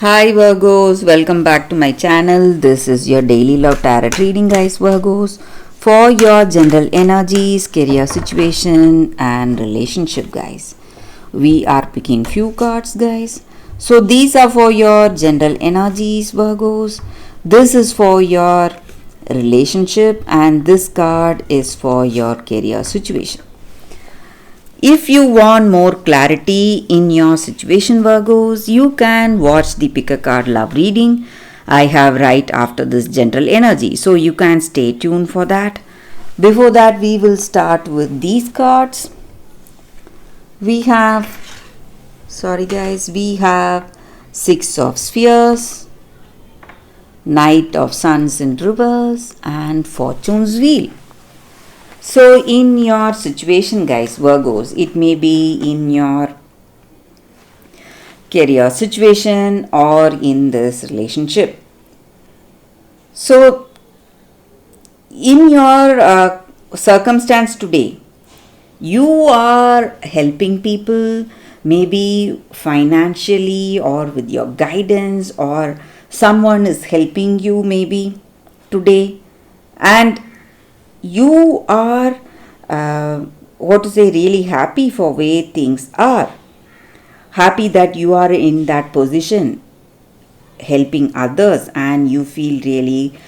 Hi Virgos, welcome back to my channel. This is your daily love tarot reading, guys. Virgos, for your general energies, career situation and relationship, guys. We are picking few cards, guys. So these are for your general energies, Virgos. This is for your relationship and this card is for your career situation. If you want more clarity in your situation, Virgos, you can watch the Pick a Card Love reading I have right after this general energy. So you can stay tuned for that. Before that, we will start with these cards. We have Six of Spheres, Knight of Suns in reverse, and Fortune's Wheel. So in your situation, guys, Virgos, it may be in your career situation or in this relationship. So in your circumstance today, you are helping people, maybe financially or with your guidance, or someone is helping you maybe today, and you are really happy for way things are. Happy that you are in that position helping others and you feel really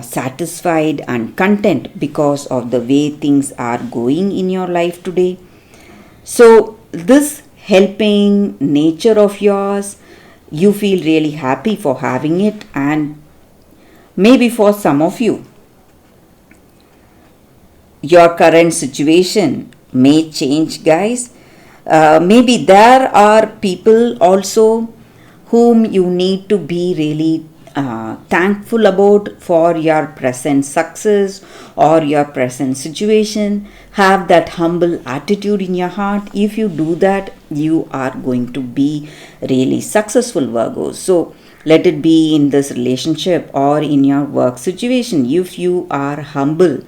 satisfied and content because of the way things are going in your life today. So this helping nature of yours, you feel really happy for having it. And maybe for some of you, your current situation may change, guys. Maybe there are people also whom you need to be really thankful about for your present success or your present situation. Have that humble attitude in your heart. If you do that, you are going to be really successful, Virgos. So let it be in this relationship or in your work situation. If you are humble,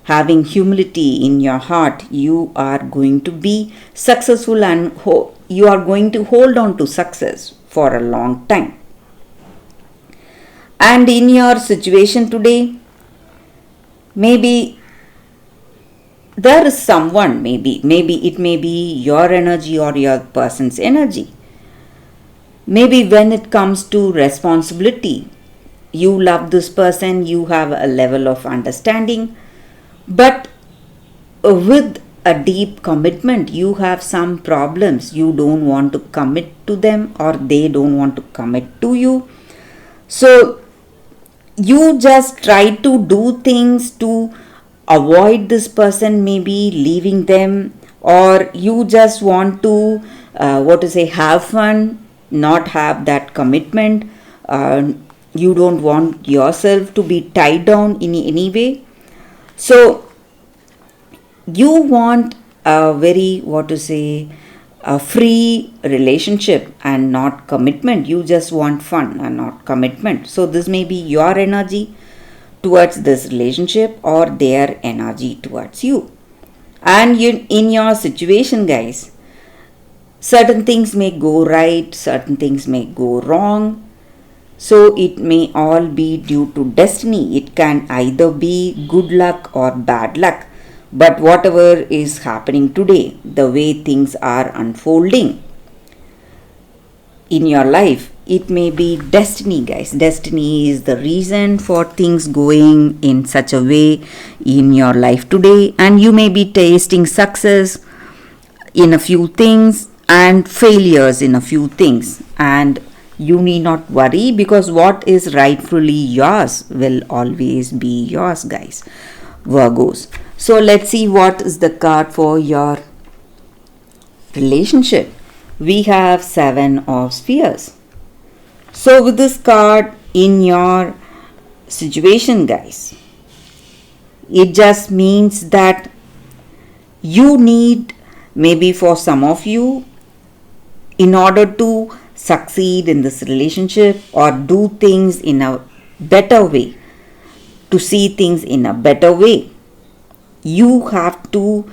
having humility in your heart, you are going to be successful and you are going to hold on to success for a long time. And in your situation today, maybe there is someone, maybe it may be your energy or your person's energy. Maybe when it comes to responsibility, you love this person, you have a level of understanding, but with a deep commitment, you have some problems. You don't want to commit to them or they don't want to commit to you. So you just try to do things to avoid this person maybe leaving them, or you just want to have fun, not have that commitment. You don't want yourself to be tied down in any way. So you want a very a free relationship and not commitment. You just want fun and not commitment. So this may be your energy towards this relationship or their energy towards you. And in your situation, guys, certain things may go right, certain things may go wrong. So it may all be due to destiny. It can either be good luck or bad luck. But whatever is happening today, the way things are unfolding in your life, it may be destiny, guys. Destiny is the reason for things going in such a way in your life today. And you may be tasting success in a few things and failures in a few things. And you need not worry, because what is rightfully yours will always be yours, guys, Virgos. So let's see what is the card for your relationship. We have Seven of Spheres. So with this card in your situation, guys, it just means that you need, maybe for some of you, in order to succeed in this relationship or do things in a better way, to see things in a better way, you have to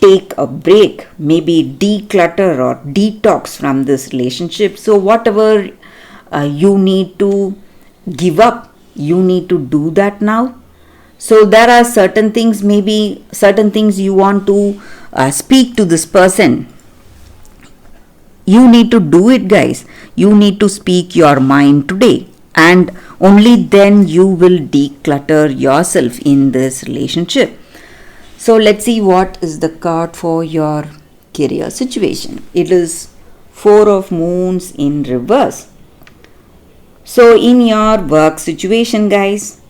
take a break, maybe declutter or detox from this relationship. So whatever you need to give up, you need to do that now. So there are certain things, maybe certain things you want to speak to this person. You need to do it, guys. You need to speak your mind today, and only then you will declutter yourself in this relationship. So let's see what is the card for your career situation. It is Four of Moons in reverse. So in your work situation, guys,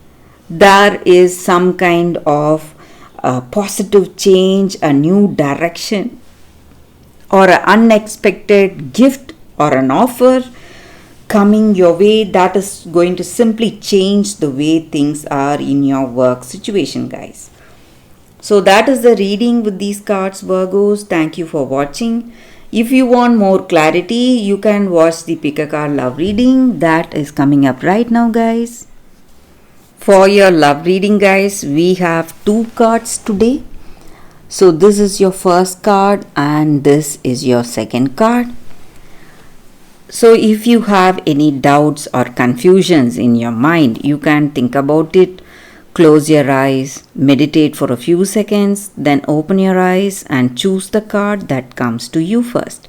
there is some kind of positive change, a new direction, or an unexpected gift or an offer coming your way that is going to simply change the way things are in your work situation, guys. So that is the reading with these cards, Virgos. Thank you for watching. If you want more clarity, you can watch the Pick a Card Love reading that is coming up right now, guys. For your love reading, guys, we have 2 cards today. So this is your first card and this is your second card. So if you have any doubts or confusions in your mind, you can think about it. Close your eyes, meditate for a few seconds, then open your eyes and choose the card that comes to you first.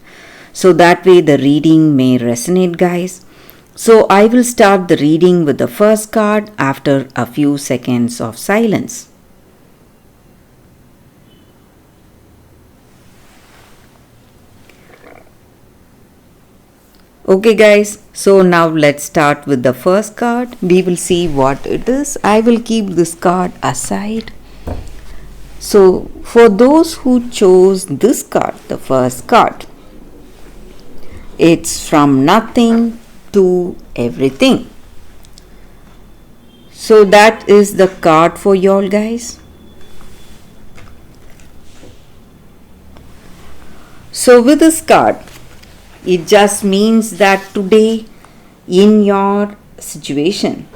So that way the reading may resonate, guys. So I will start the reading with the first card after a few seconds of silence. Okay, guys, so now let's start with the first card. We will see what it is. I will keep this card aside. So for those who chose this card, the first card, it's from nothing to everything. So that is the card for y'all, guys. So with this card, it just means that today in your situation,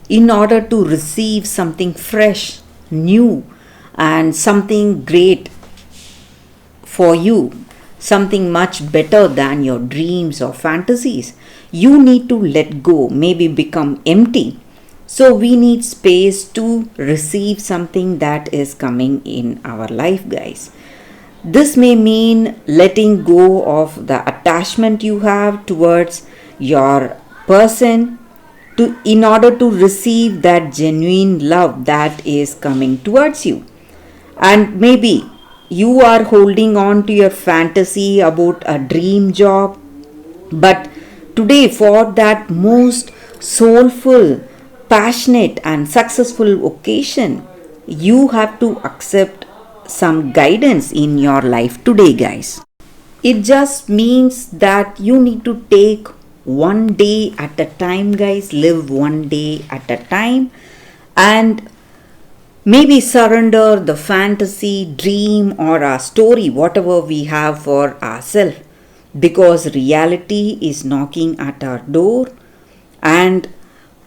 in order to receive something fresh, new, and something great for you, something much better than your dreams or fantasies, you need to let go, maybe become empty. So we need space to receive something that is coming in our life, guys. This may mean letting go of the attachment you have towards your person in order to receive that genuine love that is coming towards you. And maybe you are holding on to your fantasy about a dream job, but today for that most soulful, passionate and successful occasion, you have to accept some guidance in your life today, guys. It just means that you need to take one day at a time, guys. Live one day at a time and maybe surrender the fantasy, dream or a story, whatever we have for ourselves, because reality is knocking at our door, and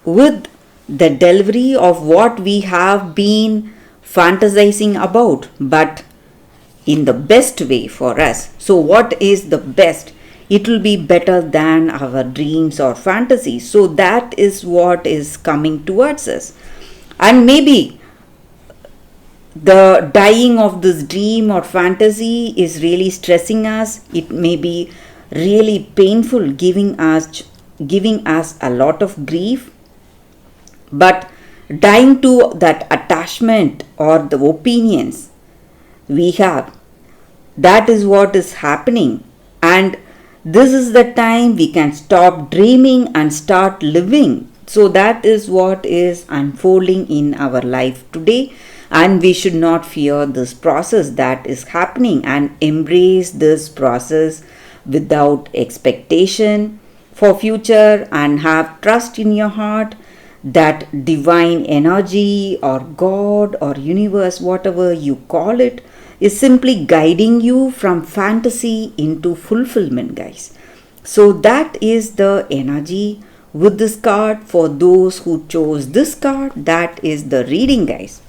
with the delivery of what we have been fantasizing about, but in the best way for us. So what is the best? It will be better than our dreams or fantasies. So that is what is coming towards us. And maybe the dying of this dream or fantasy is really stressing us. It may be really painful, giving us a lot of grief. But dying to that attachment or the opinions we have, that is what is happening. And this is the time we can stop dreaming and start living. So that is what is unfolding in our life today. And we should not fear this process that is happening and embrace this process without expectation for future, and have trust in your heart that divine energy or God or universe, whatever you call it, is simply guiding you from fantasy into fulfillment, guys. So that is the energy with this card. For those who chose this card, that is the reading, guys.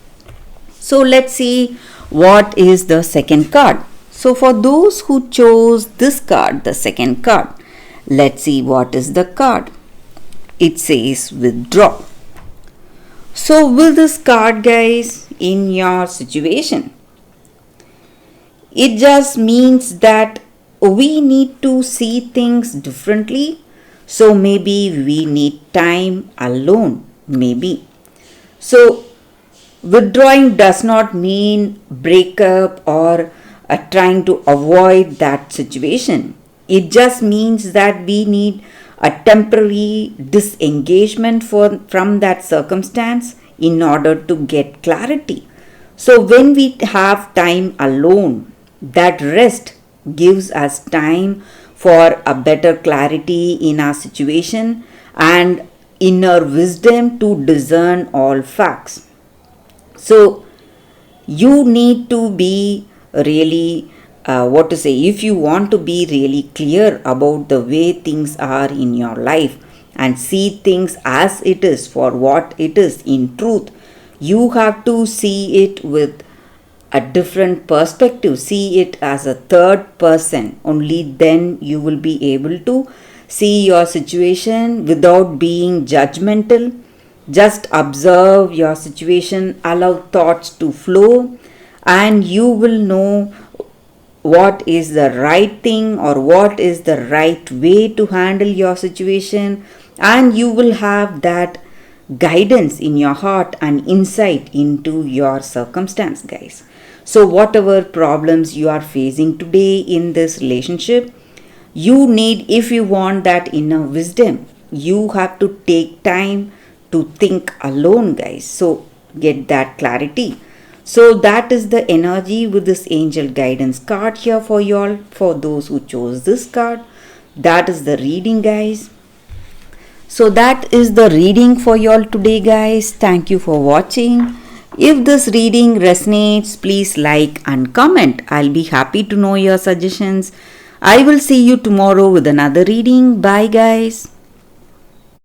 So let's see what is the second card. So for those who chose this card, the second card, Let's see what is the card. It says withdraw. So, will this card, guys, in your situation? It just means that we need to see things differently. So, maybe we need time alone. Maybe. So, withdrawing does not mean breakup or trying to avoid that situation. It just means that we need a temporary disengagement from that circumstance in order to get clarity. So, when we have time alone, that rest gives us time for a better clarity in our situation and inner wisdom to discern all facts. So, you need to be really, if you want to be really clear about the way things are in your life and see things as it is for what it is in truth, you have to see it with a different perspective. See it as a third person. Only then you will be able to see your situation without being judgmental. Just observe your situation, allow thoughts to flow, and you will know what is the right thing or what is the right way to handle your situation, and you will have that guidance in your heart and insight into your circumstance, guys. So, whatever problems you are facing today in this relationship, you need, if you want that inner wisdom, you have to take time to think alone, guys. So, get that clarity. So, that is the energy with this angel guidance card here for you all, for those who chose this card. That is the reading, guys. So, that is the reading for you all today, guys. Thank you for watching. If this reading resonates, please like and comment. I'll be happy to know your suggestions. I will see you tomorrow with another reading. Bye, guys.